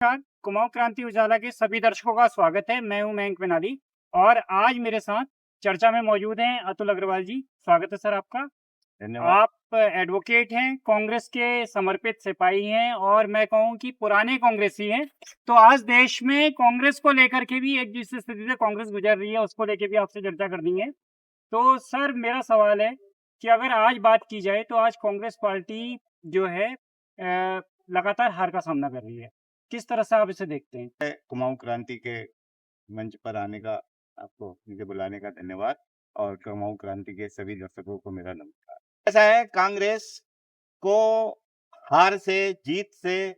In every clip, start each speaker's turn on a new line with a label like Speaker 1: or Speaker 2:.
Speaker 1: नमस्कार, कुमाऊं क्रांति उजाला के सभी दर्शकों का स्वागत है। मैं हूं मयंक मनाली और आज मेरे साथ चर्चा में मौजूद हैं अतुल अग्रवाल जी। स्वागत है सर आपका।
Speaker 2: धन्यवाद।
Speaker 1: आप एडवोकेट हैं, कांग्रेस के समर्पित सिपाही हैं और मैं कहूं कि पुराने कांग्रेसी हैं। तो आज देश में कांग्रेस को लेकर के भी एक जिस स्थिति से कांग्रेस गुजर रही है उसको लेकर भी आपसे चर्चा करनी है। तो सर मेरा सवाल है कि अगर आज बात की जाए तो आज कांग्रेस पार्टी जो है लगातार हार का सामना कर रही है। किस तरह से आप इसे देखते हैं?
Speaker 2: कुमाऊं क्रांति के मंच पर आने का, आपको मुझे बुलाने का धन्यवाद और कुमाऊं क्रांति के सभी दर्शकों को मेरा नमस्कार। ऐसा है, कांग्रेस को हार से, जीत से,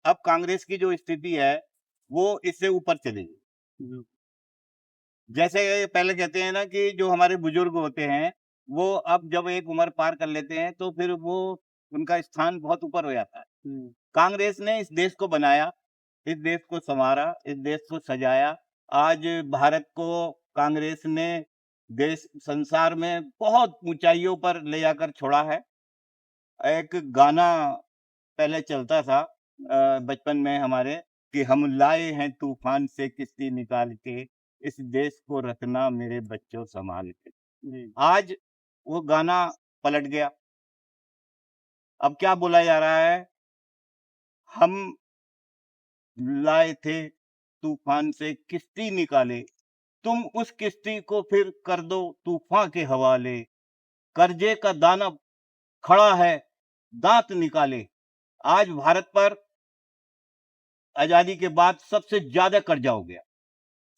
Speaker 2: अब कांग्रेस की जो स्थिति है वो इससे ऊपर चलेगी। जैसे पहले कहते हैं ना कि जो हमारे बुजुर्ग होते हैं वो अब जब एक उम्र पार कर लेते हैं तो फिर वो उनका स्थान बहुत ऊपर हो जाता है। कांग्रेस ने इस देश को बनाया, इस देश को संवारा, इस देश को सजाया। आज भारत को कांग्रेस ने देश संसार में बहुत ऊंचाइयों पर ले जाकर छोड़ा है। एक गाना पहले चलता था बचपन में हमारे कि हम लाए हैं तूफान से किश्ती निकाल के, इस देश को रखना मेरे बच्चों संभाल के। आज वो गाना पलट गया। अब क्या बोला जा रहा है? हम लाए थे तूफान से किश्ती निकाले, तुम उस किश्ती को फिर कर दो तूफान के हवाले। कर्जे का दानव खड़ा है, दांत निकाले। आज भारत पर आजादी के बाद सबसे ज्यादा कर्जा हो गया।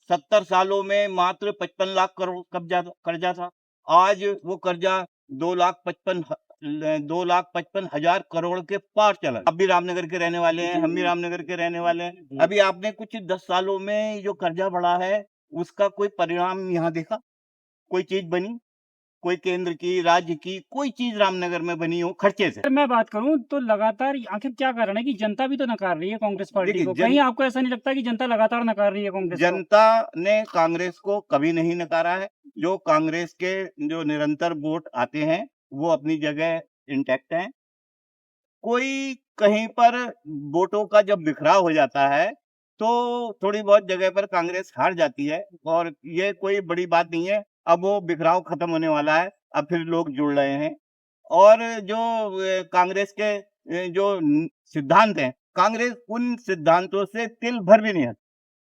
Speaker 2: 70 सालों में मात्र 55 लाख करोड़ कर्जा था। आज वो कर्जा 2,55,000 करोड़ के पार चला। आप भी रामनगर के रहने वाले हैं, हम भी रामनगर के रहने वाले हैं। अभी आपने कुछ 10 सालों में जो कर्जा बढ़ा है उसका कोई परिणाम यहाँ देखा? कोई चीज बनी? कोई केंद्र की, राज्य की कोई चीज रामनगर में बनी हो खर्चे से?
Speaker 1: अगर मैं बात करूं तो लगातार आखिर क्या कारण है कि जनता भी तो नकार रही है कांग्रेस पार्टी
Speaker 2: देखिए,
Speaker 1: को। कहीं आपको ऐसा नहीं लगता कि जनता लगातार नकार रही है कांग्रेस को?
Speaker 2: जनता ने कांग्रेस को कभी नहीं नकारा है। जो कांग्रेस के जो निरंतर वोट आते हैं वो अपनी जगह इंटैक्ट हैं। कोई कहीं पर वोटों का जब बिखराव हो जाता है तो थोड़ी बहुत जगह पर कांग्रेस हार जाती है और ये कोई बड़ी बात नहीं है। अब वो बिखराव खत्म होने वाला है, अब फिर लोग जुड़ रहे हैं। और जो कांग्रेस के जो सिद्धांत हैं, कांग्रेस उन सिद्धांतों से तिल भर भी नहीं है,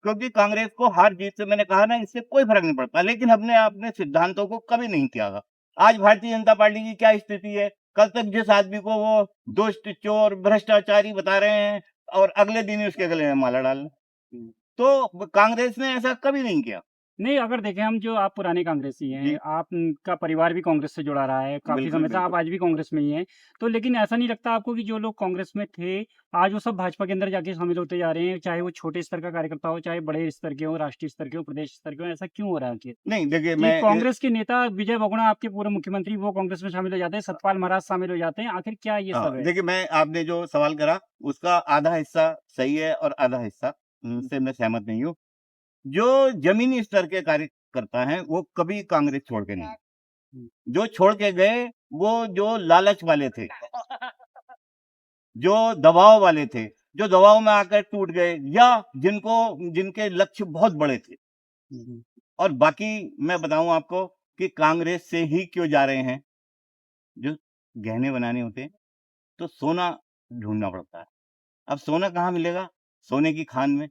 Speaker 2: क्योंकि कांग्रेस को हार जीत से, मैंने कहा ना, इससे कोई फर्क नहीं पड़ता, लेकिन हमने अपने सिद्धांतों को कभी नहीं त्यागा। आज भारतीय जनता पार्टी की क्या स्थिति है? कल तक जिस आदमी को वो दुष्ट, चोर, भ्रष्टाचारी बता रहे हैं और अगले दिन ही उसके गले में माला डालना। तो कांग्रेस ने ऐसा कभी नहीं किया।
Speaker 1: नहीं, अगर देखें हम, जो आप पुराने कांग्रेसी हैं,
Speaker 2: जी,
Speaker 1: आपका परिवार भी कांग्रेस से जुड़ा रहा है काफी
Speaker 2: बिल्कुल
Speaker 1: समय से, आप
Speaker 2: बिल्कुल।
Speaker 1: आज भी कांग्रेस में ही हैं। तो लेकिन ऐसा नहीं लगता आपको कि जो लोग कांग्रेस में थे आज वो सब भाजपा के अंदर जाके शामिल होते जा रहे हैं, चाहे वो छोटे स्तर का कार्यकर्ता हो, चाहे बड़े स्तर के हो, राष्ट्रीय स्तर के हो, प्रदेश स्तर के हो? ऐसा क्यों हो रहा है आखिर
Speaker 2: नहीं, देखिए
Speaker 1: कि
Speaker 2: मैं
Speaker 1: कांग्रेस के नेता विजय बहुगुणा, आपके पूर्व मुख्यमंत्री, वो कांग्रेस में शामिल हो जाते हैं, सतपाल महाराज शामिल हो जाते हैं? आखिर क्या ये सब है?
Speaker 2: देखिए, मैं, आपने जो सवाल करा उसका आधा हिस्सा सही है और आधा हिस्सा से मैं सहमत नहीं हूँ। जो जमीनी स्तर के कार्यकर्ता हैं वो कभी कांग्रेस छोड़ के नहीं गए। जो छोड़ के गए वो जो लालच वाले थे, जो दबाव वाले थे, जो दबाव में आकर टूट गए, या जिनके लक्ष्य बहुत बड़े थे। और बाकी मैं बताऊं आपको कि कांग्रेस से ही क्यों जा रहे हैं। जो गहने बनाने होते हैं तो सोना ढूंढना पड़ता है। अब सोना कहाँ मिलेगा? सोने की खान में।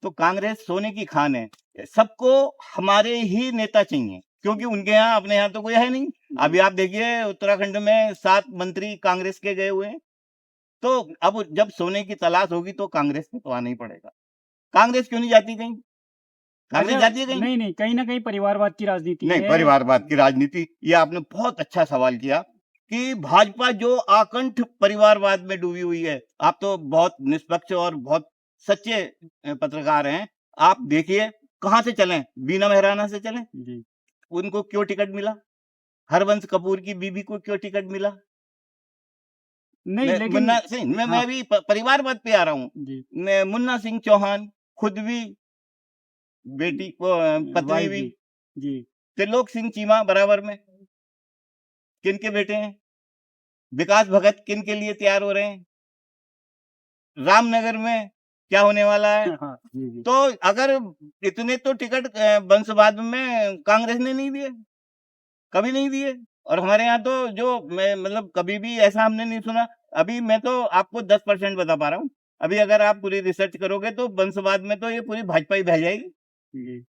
Speaker 2: तो कांग्रेस सोने की खान है। सबको हमारे ही नेता चाहिए, क्योंकि उनके यहाँ, अपने यहाँ तो कोई है नहीं। अभी आप देखिए, उत्तराखंड में 7 मंत्री कांग्रेस के गए हुए हैं। तो अब जब सोने की तलाश होगी तो कांग्रेस को तो आना ही पड़ेगा। कांग्रेस क्यों नहीं जाती कहीं? कांग्रेस
Speaker 1: अच्छा,
Speaker 2: जाती है कहीं?
Speaker 1: नहीं नहीं, कहीं ना कहीं परिवारवाद की राजनीति
Speaker 2: नहीं,
Speaker 1: है।
Speaker 2: परिवारवाद की राजनीति, ये आपने बहुत अच्छा सवाल किया कि भाजपा जो आकंठ परिवारवाद में डूबी हुई है। आप तो बहुत निष्पक्ष और बहुत सच्चे पत्रकार हैं। आप देखिए, कहाँ से चलें? बीना मेहराना से चलें?
Speaker 1: जी।
Speaker 2: उनको क्यों टिकट मिला? हरवंश कपूर की बीबी को क्यों टिकट मिला?
Speaker 1: नहीं
Speaker 2: मैं
Speaker 1: लेकिन,
Speaker 2: मुन्ना सिंह, मैं
Speaker 1: हाँ
Speaker 2: भी परिवारवाद पे आ रहा हूँ।
Speaker 1: जी,
Speaker 2: मैं मुन्ना सिंह चौहान खुद भी, बेटी को पत्नी
Speaker 1: वाइफ
Speaker 2: भी।
Speaker 1: भी, जी।
Speaker 2: त्रिलोक सिंह चीमा बराबर में किनके बेटे हैं? विकास भगत किन के लिए तैयार हो रहे हैं? रामनगर में क्या होने वाला है।
Speaker 1: हाँ, जी, जी।
Speaker 2: तो अगर इतने तो टिकट वंशवाद में कांग्रेस ने नहीं दिए, कभी नहीं दिए। और हमारे यहाँ तो जो मैं मतलब कभी भी ऐसा हमने नहीं सुना। अभी मैं तो आपको 10% बता पा रहा हूँ। अभी अगर आप पूरी रिसर्च करोगे तो वंशवाद में तो ये पूरी भाजपा ही बह जाएगी।
Speaker 1: जी।
Speaker 2: तो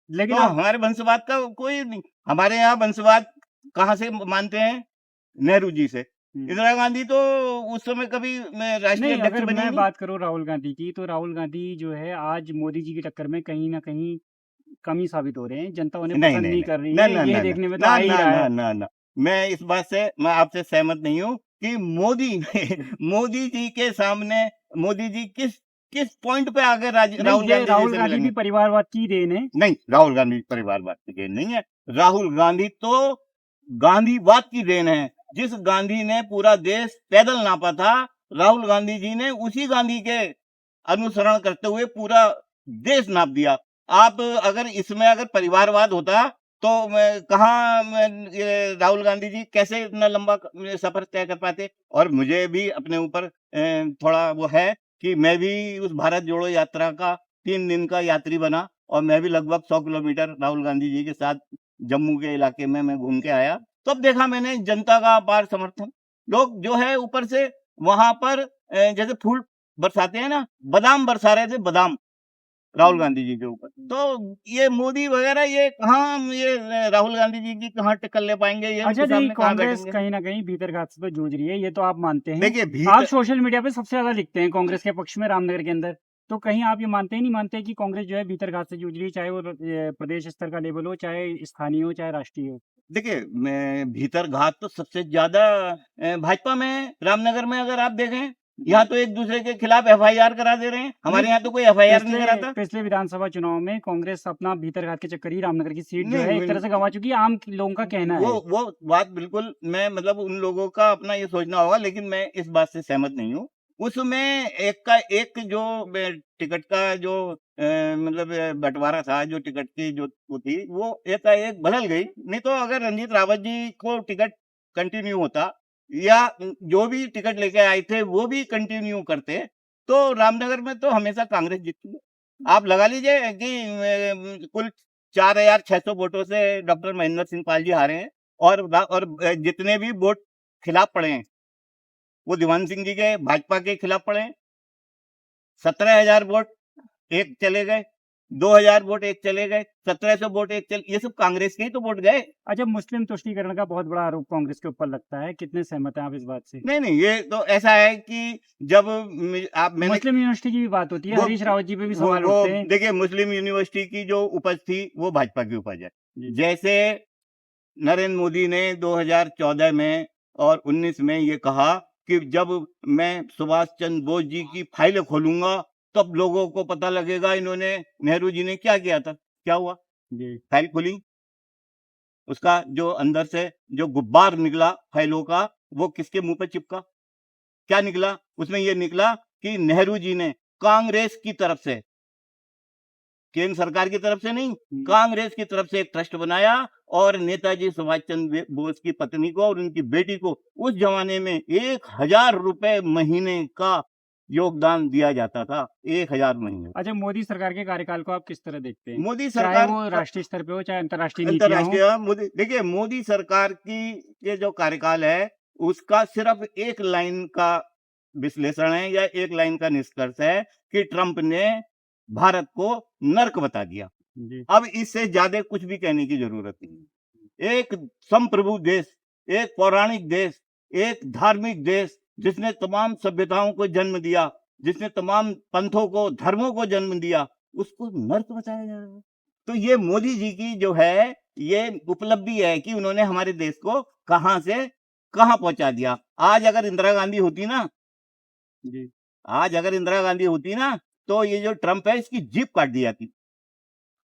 Speaker 1: लेकिन आप
Speaker 2: हमारे वंशवाद का कोई नहीं। हमारे यहाँ वंशवाद कहाँ से मानते हैं? नेहरू जी से।
Speaker 1: हुँ।
Speaker 2: इंदिरा गांधी तो उस समय कभी राष्ट्रीय
Speaker 1: नहीं,
Speaker 2: अध्यक्ष
Speaker 1: अगर
Speaker 2: बनी
Speaker 1: मैं
Speaker 2: नहीं।
Speaker 1: बात करूँ राहुल गांधी की, तो राहुल गांधी जो है आज मोदी जी की टक्कर में कहीं न कहीं कम ही साबित हो रहे हैं। जनता उन्हें
Speaker 2: नहीं,
Speaker 1: पसंद
Speaker 2: नहीं,
Speaker 1: नहीं
Speaker 2: नहीं।
Speaker 1: कर रही
Speaker 2: ना,
Speaker 1: है,
Speaker 2: ना,
Speaker 1: ये
Speaker 2: ना, ना।
Speaker 1: देखने में तो
Speaker 2: ना,
Speaker 1: आ ही
Speaker 2: ना,
Speaker 1: रहा
Speaker 2: ना,
Speaker 1: है।
Speaker 2: ना, ना। मैं इस बात से मैं आपसे सहमत नहीं हूँ कि मोदी ने मोदी जी के सामने मोदी जी किस किस पॉइंट पे आके
Speaker 1: नहीं,
Speaker 2: राहुल
Speaker 1: ये
Speaker 2: गांधी जी
Speaker 1: राहुल
Speaker 2: से
Speaker 1: गांधी भी
Speaker 2: मिलेंगे।
Speaker 1: परिवारवाद की देन है।
Speaker 2: नहीं, राहुल गांधी परिवारवाद की देन नहीं है। राहुल गांधी तो गांधीवाद की देन है। जिस गांधी ने पूरा देश पैदल नापा था, राहुल गांधी जी ने उसी गांधी के अनुसरण करते हुए पूरा देश नाप दिया। आप अगर इसमें अगर परिवारवाद होता तो ये राहुल गांधी जी कैसे इतना लंबा सफर तय कर पाते। और मुझे भी अपने ऊपर थोड़ा वो है कि मैं भी उस भारत जोड़ो यात्रा का 3 दिन का यात्री बना और मैं भी लगभग 100 किलोमीटर राहुल गांधी जी के साथ जम्मू के इलाके में मैं घूम के आया। तब देखा मैंने जनता का अपार समर्थन। लोग जो है ऊपर से वहां पर जैसे फूल बरसाते हैं ना, बादाम बरसा रहे थे, बादाम राहुल गांधी जी के ऊपर। तो ये मोदी वगैरह ये कहाँ राहुल गांधी जी की कहाँ टक्कर ले पाएंगे, ये
Speaker 1: अच्छा,
Speaker 2: उनके
Speaker 1: नहीं,
Speaker 2: सामने कहाँ
Speaker 1: कांग्रेस
Speaker 2: बैठेंगे।
Speaker 1: कहीं न कहीं भीतरघात से तो जूझ रही है, ये तो आप मानते हैं।
Speaker 2: देखिए
Speaker 1: आप
Speaker 2: भीतर
Speaker 1: सोशल मीडिया पे सबसे ज़्यादा लिखते हैं कांग्रेस के पक्ष में रामनगर के अंदर। तो कहीं आप ये मानते ही नहीं मानते कि कांग्रेस जो है भीतरघात से जूझ रही है, चाहे वो प्रदेश स्तर का लेवल हो, चाहे स्थानीय हो, चाहे राष्ट्रीय हो?
Speaker 2: देखिए मैं भीतर घात तो सबसे ज्यादा भाजपा में है। रामनगर में अगर आप देखें, यहाँ तो एक दूसरे के खिलाफ एफआईआर करा दे रहे हैं।
Speaker 1: नहीं,
Speaker 2: हमारे यहाँ तो कोई एफआईआर नहीं
Speaker 1: पिछले
Speaker 2: कराता।
Speaker 1: पिछले विधानसभा चुनाव में कांग्रेस अपना भीतरघात के चक्कर ही रामनगर की सीट जो
Speaker 2: नहीं
Speaker 1: है एक तरह से गँवा चुकी है, आम लोगों का कहना है।
Speaker 2: वो बात बिल्कुल मैं मतलब उन लोगों का अपना ये सोचना होगा, लेकिन मैं इस बात से सहमत नहीं हूँ। उसमें एक जो टिकट का जो मतलब बंटवारा था, जो टिकट की जो वो थी, वो एकाएक बदल गई। नहीं तो अगर रणजीत रावत जी को टिकट कंटिन्यू होता या जो भी टिकट लेके आए थे वो भी कंटिन्यू करते, तो रामनगर में तो हमेशा कांग्रेस जीतती है। आप लगा लीजिए कि कुल 4,600 वोटों से डॉक्टर महेंद्र सिंह पाल जी हारे हैं। और जितने भी वोट खिलाफ पड़े हैं वो दीवान सिंह जी के भाजपा के खिलाफ पड़े हैं। 17,000 वोट एक चले गए, 2,000 वोट एक चले गए, 1,700 वोट एक चले, ये सब कांग्रेस के ही तो वोट गए।
Speaker 1: अच्छा, मुस्लिम तुष्टीकरण का बहुत बड़ा आरोप कांग्रेस के ऊपर लगता है, कितने सहमत हैं आप इस बात से?
Speaker 2: नहीं, नहीं, ये तो ऐसा है कि जब मैंने
Speaker 1: मुस्लिम यूनिवर्सिटी की भी बात होती है,
Speaker 2: वो
Speaker 1: हरीश रावत जी पे भी
Speaker 2: वो
Speaker 1: सवाल
Speaker 2: वो
Speaker 1: उठते हैं।
Speaker 2: देखिए मुस्लिम यूनिवर्सिटी की जो उपज थी वो भाजपा की उपज है।
Speaker 1: जी।
Speaker 2: जैसे नरेंद्र मोदी ने 2014 में और 19 में ये कहा कि जब मैं सुभाष चंद्र बोस जी की फाइलें खोलूंगा तब लोगों को पता लगेगा इन्होंने नेहरू जी ने क्या किया था। क्या हुआ?
Speaker 1: जी।
Speaker 2: फाइल खुली, उसका जो अंदर से जो गुब्बार निकला फाइलों का वो किसके मुंह पे चिपका? क्या निकला? उसमें ये निकला कि नेहरू जी ने कांग्रेस की तरफ से, केंद्र सरकार की तरफ से नहीं, कांग्रेस की तरफ से एक ट्रस्ट बनाया और नेताजी सुभाष चंद्र बोस की पत्नी को और उनकी बेटी को उस जमाने में 1,000 रुपए महीने का योगदान दिया जाता था। 1,000 महीने।
Speaker 1: अच्छा, मोदी सरकार के कार्यकाल को आप किस तरह देखते हैं?
Speaker 2: मोदी
Speaker 1: चाहे
Speaker 2: सरकार
Speaker 1: वो राष्ट्रीय स्तर पे हो, चाहे अंतर्राष्ट्रीय नीतियाँ हों?
Speaker 2: अंतर्राष्ट्रीय मोदी देखिए मोदी सरकार की ये जो कार्यकाल है उसका सिर्फ एक लाइन का विश्लेषण है या एक लाइन का निष्कर्ष है कि ट्रंप ने भारत को नर्क बता दिया।
Speaker 1: जी।
Speaker 2: अब इससे ज्यादा कुछ भी कहने की जरूरत नहीं। एक संप्रभु देश, एक पौराणिक देश, एक धार्मिक देश जिसने तमाम सभ्यताओं को जन्म दिया, जिसने तमाम पंथों को धर्मों को जन्म दिया, उसको नर्क बताया जा रहा है। तो ये मोदी जी की जो है ये उपलब्धि है कि उन्होंने हमारे देश को कहां से कहां पहुंचा दिया। आज अगर इंदिरा गांधी होती ना
Speaker 1: जी।
Speaker 2: आज अगर इंदिरा गांधी होती ना तो ये जो ट्रंप है इसकी जीप काट दी जाती।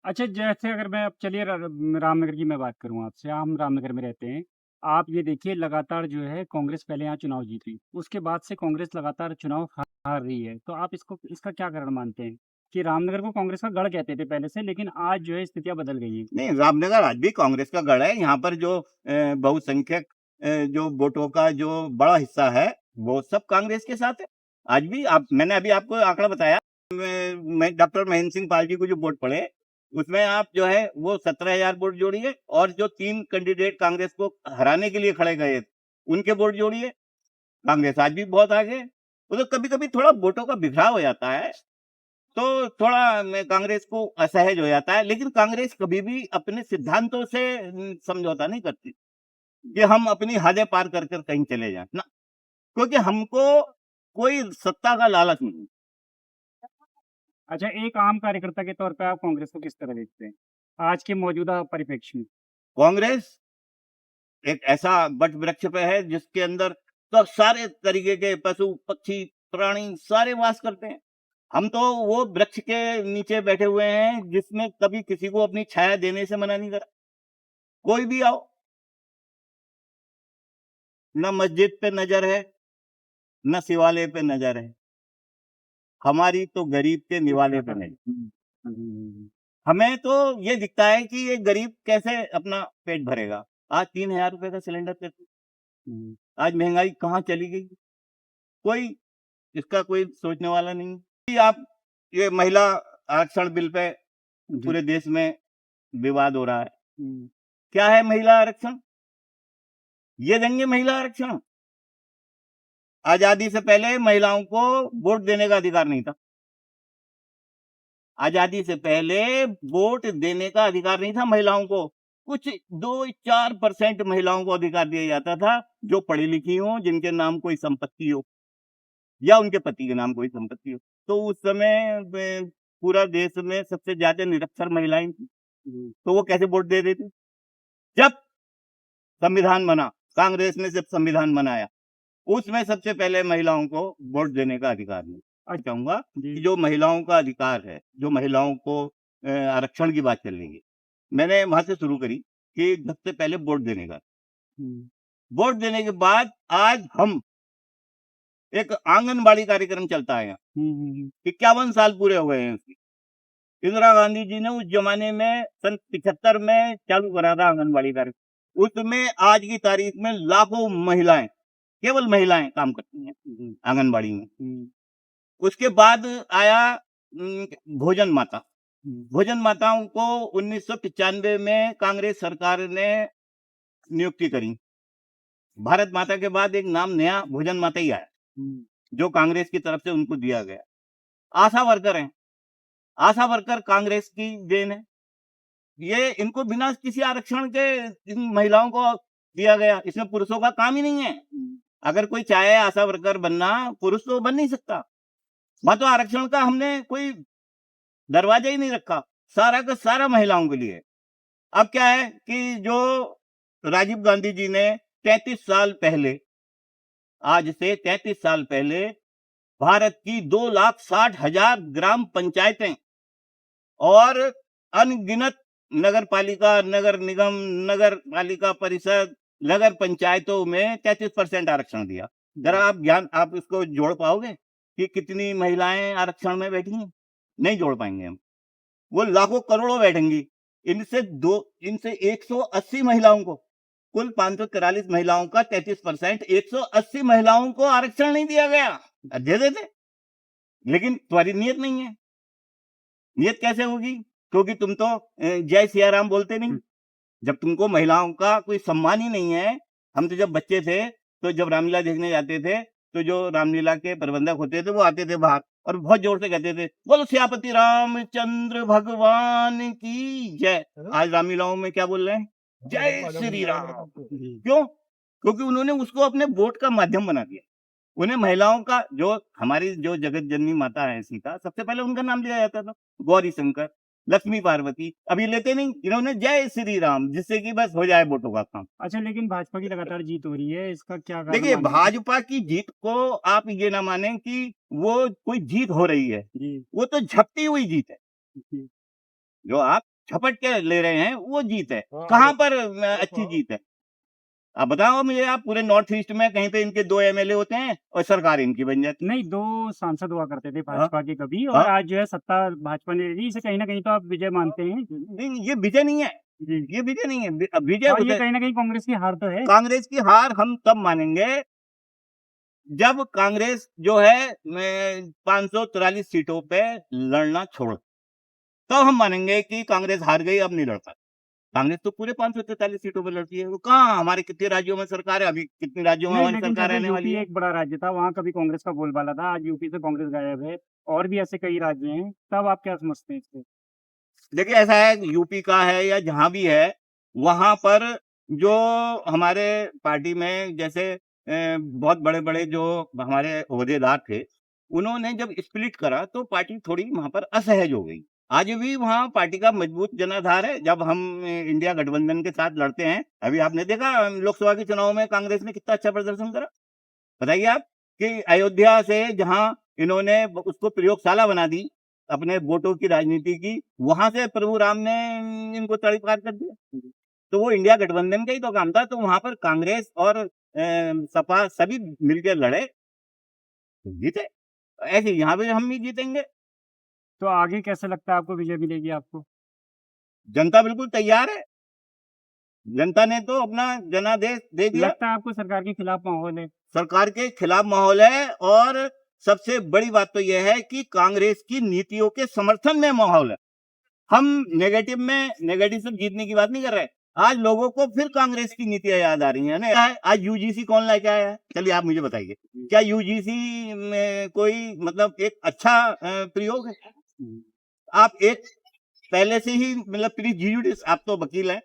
Speaker 1: अच्छा, जैसे अगर मैं अब चलिए रामनगर की मैं बात करूँ आपसे, हम रामनगर में रहते हैं। आप ये देखिए लगातार जो है कांग्रेस पहले यहाँ चुनाव जीत रही, उसके बाद से कांग्रेस लगातार चुनाव हार रही है। तो आप इसका क्या कारण मानते हैं? कि रामनगर को कांग्रेस का गढ़ कहते थे पहले से, लेकिन आज जो है स्थितियाँ बदल गई हैं।
Speaker 2: नहीं, रामनगर आज भी कांग्रेस का गढ़ है। यहाँ पर जो बहुसंख्यक जो वोटों का जो बड़ा हिस्सा है वो सब कांग्रेस के साथ है। आज भी आप मैंने अभी आपको आंकड़ा बताया, मैं डॉक्टर महेंद्र सिंह पाल जी को जो वोट पड़े, उसमें आप जो है वो 17,000 वोट जोड़िए, और जो 3 कैंडिडेट कांग्रेस को हराने के लिए खड़े गए, उनके वोट जोड़िए, कांग्रेस आज भी बहुत आगे है। तो कभी-कभी थोड़ा वोटों का बिखराव हो जाता है, तो थोड़ा कांग्रेस को असहज हो जाता है, लेकिन कांग्रेस कभी भी अपने सिद्धांतों से समझौता नहीं करती कि हम अपनी हदें पार कर कर कहीं चले जाएं ना, क्योंकि हमको कोई सत्ता का लालच नहीं।
Speaker 1: अच्छा, एक आम कार्यकर्ता के तौर पे आप कांग्रेस को किस तरह देखते हैं आज के मौजूदा परिप्रेक्ष्य में?
Speaker 2: कांग्रेस एक ऐसा वट वृक्ष पे है जिसके अंदर तो सारे तरीके के पशु पक्षी प्राणी सारे वास करते हैं। हम तो वो वृक्ष के नीचे बैठे हुए हैं जिसमें कभी किसी को अपनी छाया देने से मना नहीं करा। कोई भी आओ, न मस्जिद पे नजर है, न शिवालय पे नजर है, हमारी तो गरीब के निवाले पे नहीं। हमें तो ये दिखता है कि ये गरीब कैसे अपना पेट भरेगा। आज 3,000 रुपए का सिलेंडर पे, आज महंगाई कहाँ चली गई, कोई इसका कोई सोचने वाला नहीं। कि आप ये महिला आरक्षण बिल पे पूरे देश में विवाद हो रहा है। क्या है महिला आरक्षण? ये देंगे महिला आरक्षण? आजादी से पहले महिलाओं को वोट देने का अधिकार नहीं था। आजादी से पहले वोट देने का अधिकार नहीं था महिलाओं को। कुछ 2-4% महिलाओं को अधिकार दिया जाता था जो पढ़ी लिखी हो, जिनके नाम कोई संपत्ति हो या उनके पति के नाम कोई संपत्ति हो। तो उस समय पूरा देश में सबसे ज्यादा निरक्षर महिलाएं थी, तो वो कैसे वोट दे देती? जब संविधान बना, कांग्रेस ने जब संविधान बनाया, उसमें सबसे पहले महिलाओं को वोट देने का अधिकार मिला। चाहूंगा कि जो महिलाओं का अधिकार है, जो महिलाओं को आरक्षण की बात चल रही है, मैंने वहां से शुरू करी कि सबसे पहले वोट देने का। वोट देने के बाद आज हम एक आंगनबाड़ी कार्यक्रम चलता है, 51 साल पूरे हो गए हैं उसकी। इंदिरा गांधी जी ने उस जमाने में सन 75 में चालू करा था आंगनबाड़ी कार्यक्रम। उसमें आज की तारीख में लाखों महिलाएं, केवल महिलाएं काम करती हैं आंगनबाड़ी में। उसके बाद आया भोजन माता। भोजन माताओं को 1995 में कांग्रेस सरकार ने नियुक्ति करी। भारत माता के बाद एक नाम नया भोजन माता ही आया, जो कांग्रेस की तरफ से उनको दिया गया। आशा वर्कर हैं, आशा वर्कर कांग्रेस की देन है। ये इनको बिना किसी आरक्षण के इन महिलाओं को दिया गया। इसमें पुरुषों का काम ही नहीं है। अगर कोई चाहे आशा वर्कर बनना, पुरुष तो बन नहीं सकता। वहां तो आरक्षण का हमने कोई दरवाजा ही नहीं रखा, सारा का सारा महिलाओं के लिए। अब क्या है कि जो राजीव गांधी जी ने 33 साल पहले, आज से 33 साल पहले भारत की 2,60,000 ग्राम पंचायतें और अनगिनत नगर पालिका, नगर निगम, नगर पालिका परिषद, नगर पंचायतों में 33% आरक्षण दिया। जरा आप इसको जोड़ पाओगे कि कितनी महिलाएं आरक्षण में बैठी हैं? नहीं जोड़ पाएंगे हम। वो लाखों करोड़ों बैठेंगी। इनसे 180 महिलाओं को, कुल 543 महिलाओं का 33%, 180 महिलाओं को आरक्षण नहीं दिया गया। दे देते, लेकिन तुम्हारी नियत नहीं है। नियत कैसे होगी? क्योंकि तुम तो जय सिया राम बोलते नहीं। जब तुमको महिलाओं का कोई सम्मान ही नहीं है। हम तो जब बच्चे थे, तो जब रामलीला देखने जाते थे, तो जो रामलीला के प्रबंधक होते थे वो आते थे बाहर और बहुत जोर से कहते थे, बोलो सियापति रामचंद्र भगवान की जय। आज रामलीलाओं में क्या बोल रहे हैं? जय श्री राम। क्यों? क्योंकि उन्होंने उसको अपने वोट का माध्यम बना दिया। उन्हें महिलाओं का, जो हमारी जो जगत जननी माता है सीता, सबसे पहले उनका नाम लिया जाता था। गौरी शंकर, लक्ष्मी पार्वती, अभी लेते नहीं। इन्होंने जय श्री राम, जिससे कि बस हो जाए वोटों का काम।
Speaker 1: अच्छा, लेकिन भाजपा की लगातार जीत हो रही है, इसका क्या कारण
Speaker 2: देखिए,
Speaker 1: मानते हैं?
Speaker 2: भाजपा की जीत को आप ये ना माने कि वो कोई जीत हो रही है, वो तो झपटी हुई जीत है। जो आप झपट के ले रहे हैं वो जीत है। कहाँ पर अच्छी जीत है? आप बताओ मुझे। आप पूरे नॉर्थ ईस्ट में कहीं पे इनके 2 एमएलए होते हैं और सरकार इनकी बन जाती है।
Speaker 1: नहीं, 2 सांसद हुआ करते थे भाजपा के कभी, और आज जो है सत्ता भाजपा ने ले ली। इसे कहीं ना कहीं तो आप विजय मानते हैं?
Speaker 2: नहीं, ये विजय नहीं है। ये विजय नहीं है। विजय
Speaker 1: और ये कहीं ना कहीं कांग्रेस की हार तो है।
Speaker 2: कांग्रेस की हार हम तब मानेंगे जब कांग्रेस जो है 543 सीटों पे लड़ना छोड़, तो हम मानेंगे कि कांग्रेस हार गई, अब नहीं लड़ पाती। कांग्रेस तो पूरे 543 सीटों पे लड़ती है। वो कहाँ, हमारे कितने राज्यों में सरकार है, अभी कितने राज्यों में
Speaker 1: नहीं,
Speaker 2: हमारी
Speaker 1: लेकिन
Speaker 2: सरकार
Speaker 1: जैसे
Speaker 2: रहने वाली
Speaker 1: यूपी
Speaker 2: है।
Speaker 1: एक बड़ा राज्य था, वहाँ कभी कांग्रेस का बोलबाला था, आज यूपी से कांग्रेस गायब है, और भी ऐसे कई राज्य हैं, तब आप क्या समझते हैं इसको?
Speaker 2: देखिए ऐसा है कि यूपी का है या जहाँ भी है, वहाँ पर जो हमारे पार्टी में जैसे बहुत बड़े-बड़े जो हमारे ओहदेदार थे, उन्होंने जब स्प्लिट करा तो पार्टी थोड़ी वहाँ पर असहज हो गई। आज भी वहाँ पार्टी का मजबूत जनाधार है। जब हम इंडिया गठबंधन के साथ लड़ते हैं, अभी आपने देखा लोकसभा के चुनाव में कांग्रेस ने कितना अच्छा प्रदर्शन करा। बताइए आप कि अयोध्या से जहाँ इन्होंने उसको प्रयोगशाला बना दी अपने वोटों की राजनीति की, वहां से प्रभु राम ने इनको तड़ीपार कर दिया। तो वो इंडिया गठबंधन का ही तो काम था। तो वहां पर कांग्रेस और सपा सभी मिलकर लड़े, तो जीते। ऐसे यहाँ पे हम भी जीतेंगे।
Speaker 1: तो आगे कैसे लगता है आपको विजय मिलेगी आपको?
Speaker 2: जनता बिल्कुल तैयार है। जनता ने तो अपना जनादेश दे दिया।
Speaker 1: लगता है आपको सरकार के खिलाफ माहौल है?
Speaker 2: सरकार के खिलाफ माहौल है, और सबसे बड़ी बात तो यह है कि कांग्रेस की नीतियों के समर्थन में माहौल है। हम नेगेटिव से जीतने की बात नहीं कर रहे। आज लोगों को फिर कांग्रेस की नीतियां याद आ रही है ना। आज यूजीसी कौन लेके आया है, चलिए आप मुझे बताइए, क्या यूजीसी में कोई मतलब एक अच्छा प्रयोग है? आप एक पहले से ही मतलब प्री जुडिस, आप तो वकील हैं,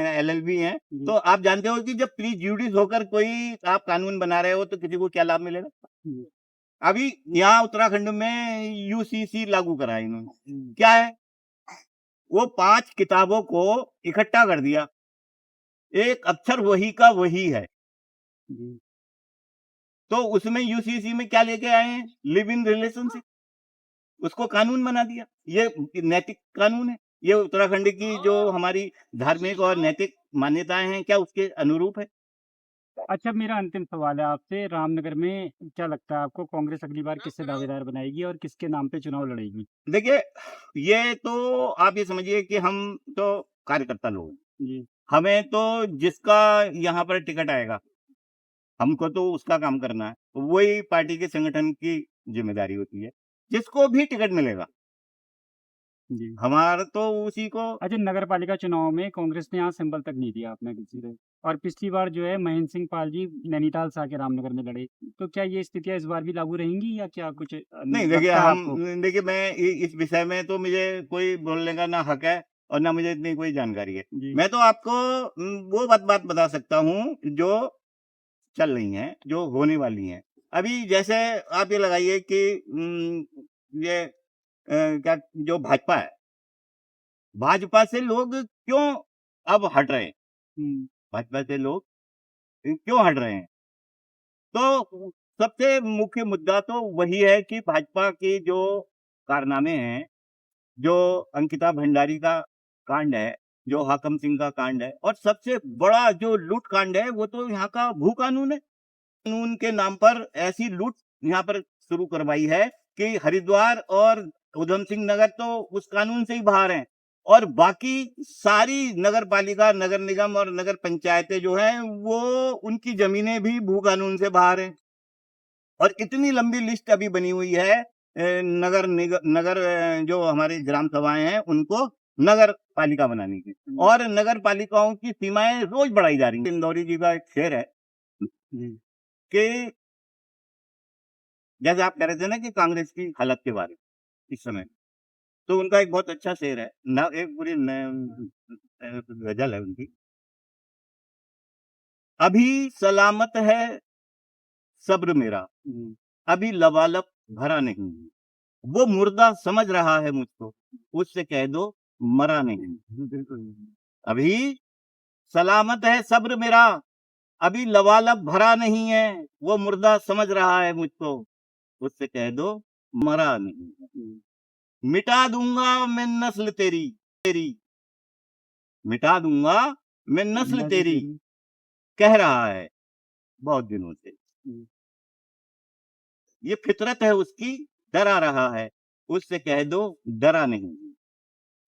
Speaker 2: एलएलबी हैं, तो आप जानते हो कि जब प्री जुडिस होकर कोई आप कानून बना रहे हो तो किसी को क्या लाभ मिलेगा। अभी यहाँ उत्तराखंड में यूसीसी लागू करा है इन्होंने। क्या है, वो 5 किताबों को इकट्ठा कर दिया, एक अक्षर वही का वही है। तो उसमें यूसीसी में क्या लेके आए हैं, लिव इन रिलेशनशिप, उसको कानून बना दिया। ये नैतिक कानून है। ये उत्तराखंड की जो हमारी धार्मिक और नैतिक मान्यताएं हैं, क्या उसके अनुरूप है?
Speaker 1: अच्छा, मेरा अंतिम सवाल है आपसे, रामनगर में क्या लगता है आपको कांग्रेस अगली बार किससे दावेदार बनाएगी और किसके नाम पे चुनाव लड़ेगी?
Speaker 2: देखिए, ये तो आप ये समझिए कि हम तो कार्यकर्ता लोग हैं।
Speaker 1: जी।
Speaker 2: हमें तो जिसका यहाँ पर टिकट आएगा, हमको तो उसका काम करना है। तो वही पार्टी के संगठन की जिम्मेदारी होती है। जिसको भी टिकट मिलेगा,
Speaker 1: जी।
Speaker 2: हमारा तो उसी को।
Speaker 1: अच्छा, नगर पालिका चुनाव में कांग्रेस ने यहाँ सिंबल तक नहीं दिया आपने किसी से, और पिछली बार जो है महेंद्र सिंह पाल जी नैनीताल से आके रामनगर में लड़े, तो क्या ये स्थितियां इस बार भी लागू रहेंगी या क्या कुछ
Speaker 2: नहीं देखिए,
Speaker 1: लगता है
Speaker 2: हम
Speaker 1: आपको?
Speaker 2: देखिए मैं इस विषय में तो मुझे कोई बोलने का ना हक है और ना मुझे इतनी कोई जानकारी है।
Speaker 1: जी।
Speaker 2: मैं तो आपको वो बात बता सकता हूँ जो चल रही हैं, जो होने वाली हैं। अभी जैसे आप ये लगाइए कि ये क्या जो भाजपा है, भाजपा से लोग क्यों अब हट रहे हैं?
Speaker 1: हम्म।
Speaker 2: भाजपा से लोग क्यों हट रहे हैं? तो सबसे मुख्य मुद्दा तो वही है कि भाजपा के जो कारनामे हैं, जो अंकिता भंडारी का कांड है, जो हाकम सिंह का कांड है, और सबसे बड़ा जो लूट कांड है, वो तो यहाँ का भू कानून है। कानून के नाम पर ऐसी लूट यहाँ पर शुरू करवाई है कि हरिद्वार और उधम सिंह नगर तो उस कानून से ही बाहर हैं, और बाकी सारी नगर पालिका, नगर निगम और नगर पंचायतें जो हैं, वो उनकी जमीनें भी भू कानून से बाहर हैं। और इतनी लंबी लिस्ट अभी बनी हुई है नगर जो हमारी ग्राम सभाएं हैं उनको नगर पालिका बनाने की, और नगर पालिकाओं की सीमाएं रोज बढ़ाई जा रही हैं। इंदौरी जी का एक शेर है कि जैसे आप कह रहे थे ना कि कांग्रेस की हालत के बारे में इस समय, तो उनका एक बहुत अच्छा शेर है ना, एक पूरी गजल है उनकी। अभी सलामत है सब्र मेरा, अभी लबालब भरा नहीं, वो मुर्दा समझ रहा है मुझको, उससे कह दो मरा नहीं। बिल्कुल। अभी सलामत है सब्र मेरा, अभी लबालब भरा नहीं है, वो मुर्दा समझ रहा है मुझको, उससे कह दो मरा नहीं। मिटा दूंगा मैं नस्ल तेरी तेरी, मिटा दूंगा मैं नस्ल तेरी, कह रहा है बहुत दिनों से। ये फितरत है उसकी, डरा रहा है, उससे कह दो डरा नहीं।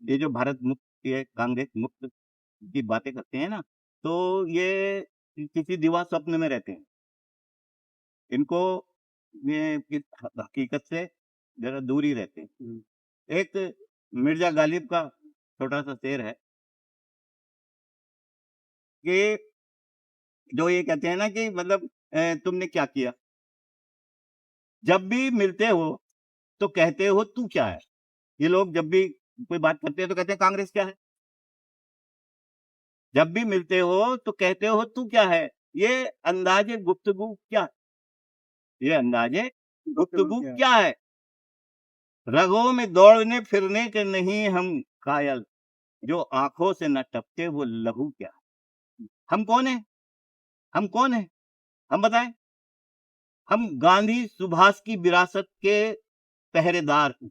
Speaker 2: ये जो भारत मुक्त, ये कांग्रेस मुक्त की बातें करते हैं ना, तो ये किसी दिवा स्वप्न में रहते हैं। इनको ये इस हकीकत से जरा दूर ही रहते हैं। एक मिर्जा गालिब का छोटा सा शेर है कि जो ये कहते हैं ना कि मतलब तुमने क्या किया? जब भी मिलते हो तो कहते हो तू क्या है? ये लोग जब भी कोई बात करते हैं तो कहते हैं कांग्रेस क्या है? जब भी मिलते हो तो कहते हो तू क्या है? ये अंदाज़े गुफ्तगू क्या है? ये अंदाज़े गुफ्तगू क्या है? रगों में दौड़ने फिरने के नहीं हम कायल, जो आँखों से न टपके वो लहू क्या है? हम कौन हैं? हम कौन हैं? हम बताएँ? हम गांधी सुभाष की विरासत के पहरेदार हैं।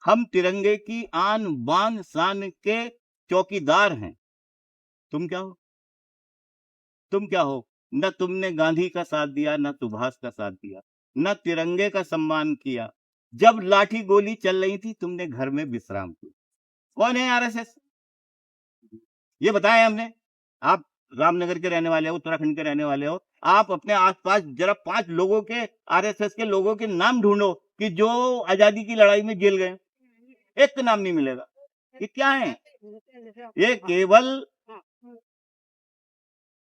Speaker 2: हम तिरंगे की आन बान शान के चौकीदार हैं। तुम क्या हो? तुम क्या हो? न तुमने गांधी का साथ दिया, न सुभाष का साथ दिया, न तिरंगे का सम्मान किया। जब लाठी गोली चल रही थी तुमने घर में विश्राम किया। कौन है आरएसएस? ये बताएं हमने। आप रामनगर के रहने वाले हो, उत्तराखंड के रहने वाले हो, आप अपने आसपास जरा 5 लोगों के, आरएसएस के लोगों के नाम ढूंढो कि जो आजादी की लड़ाई में जेल गए। एक का नाम नहीं मिलेगा। ये क्या है? ये केवल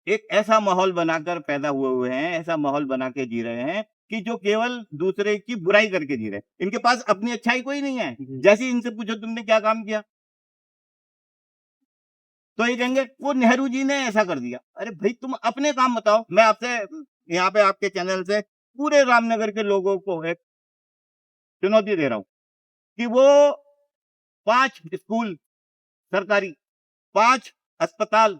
Speaker 2: एक ऐसा माहौल बनाकर पैदा हुए हैं, ऐसा माहौल बना के जी रहे हैं कि जो केवल दूसरे की बुराई करके जी रहे हैं। इनके पास अपनी अच्छाई कोई नहीं है। जैसे ही इनसे पूछो तुमने क्या काम किया, तो ये कहेंगे वो नेहरू जी ने ऐसा कर दिया। अरे भाई तुम अपने काम बताओ। मैं आपसे यहाँ पे आपके चैनल से पूरे रामनगर के लोगों को एक चुनौती दे रहा हूँ कि वो 5 स्कूल सरकारी, 5 अस्पताल,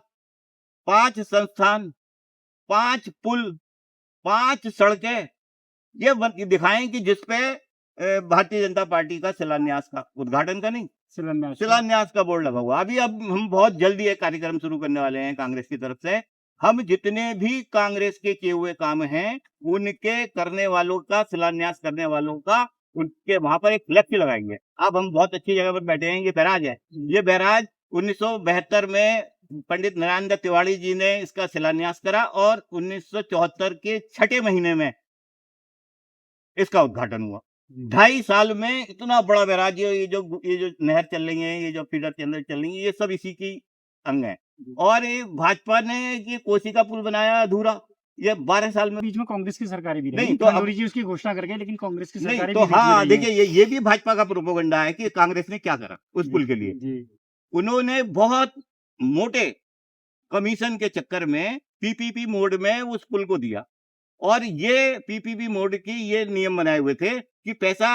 Speaker 2: 5 संस्थान, 5 पुल, 5 सड़कें ये दिखाएं कि जिसपे भारतीय जनता पार्टी का शिलान्यास का, उद्घाटन का नहीं, शिलान्यास का बोर्ड लगा हुआ। अभी अब हम बहुत जल्दी एक कार्यक्रम शुरू करने वाले हैं कांग्रेस की तरफ से। हम जितने भी कांग्रेस के किए हुए काम हैं उनके करने वालों का, शिलान्यास करने वालों का, उनके वहां पर एक फ्लेक्स लगाएंगे। अब हम बहुत अच्छी जगह पर बैठे हैं। ये बैराज है। ये बैराज 1972 में पंडित नारायण दत्त तिवारी जी ने इसका शिलान्यास करा और 1974 के 6ठे महीने में इसका उद्घाटन हुआ। 2.5 साल में इतना बड़ा बैराज, ये जो नहर चल रही है, ये जो फीडर चल रही है, ये सब इसी की अंग है। और ये भाजपा ने ये कोसी का पुल बनाया अधूरा, ये 12 साल में।
Speaker 1: बीच में कांग्रेस की सरकार भी
Speaker 2: नहीं
Speaker 1: रही,
Speaker 2: तो अब
Speaker 1: खंडूरी जी उसकी घोषणा कर गए, लेकिन कांग्रेस की
Speaker 2: नहीं
Speaker 1: सरकार
Speaker 2: तो हाँ, देखिए ये भी भाजपा का प्रोपेगेंडा है कि कांग्रेस ने क्या करा उस पुल के लिए।
Speaker 1: जी।
Speaker 2: उन्होंने बहुत मोटे कमीशन के चक्कर में पीपीपी मोड में उस पुल को दिया और ये पीपीपी मोड की ये नियम बनाए हुए थे कि पैसा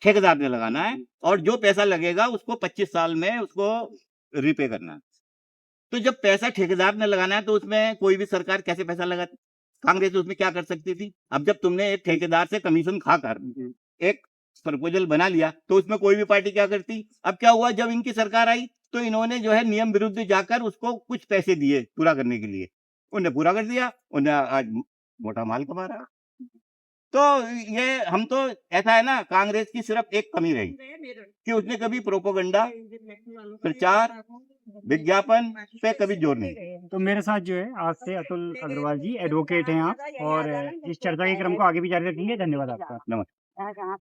Speaker 2: ठेकेदार ने लगाना है और जो पैसा लगेगा उसको 25 साल में उसको रिपे करना है। तो जब पैसा ठेकेदार ने लगाना है तो उसमें कोई भी सरकार कैसे पैसा लगाती? कांग्रेस उसमें क्या कर सकती थी? अब जब तुमने एक ठेकेदार से कमीशन खाकर एक प्रपोजल बना लिया तो उसमें कोई भी पार्टी क्या करती? अब क्या हुआ, जब इनकी सरकार आई तो इन्होंने जो है नियम विरुद्ध जाकर उसको कुछ पैसे दिए पूरा करने के लिए। उन्हें पूरा कर दिया, उन्हें आज मोटा माल कमा रहा। तो ये हम तो ऐसा है ना, कांग्रेस की सिर्फ एक कमी रही कि उसने कभी प्रोपोगंडा, प्रचार, विज्ञापन पे कभी जोर नहीं दिया।
Speaker 1: तो मेरे साथ जो है आज से अतुल अग्रवाल जी, एडवोकेट हैं आप, और इस चर्चा के क्रम को आगे भी जारी रखेंगे। धन्यवाद आपका।
Speaker 2: नमस्कार।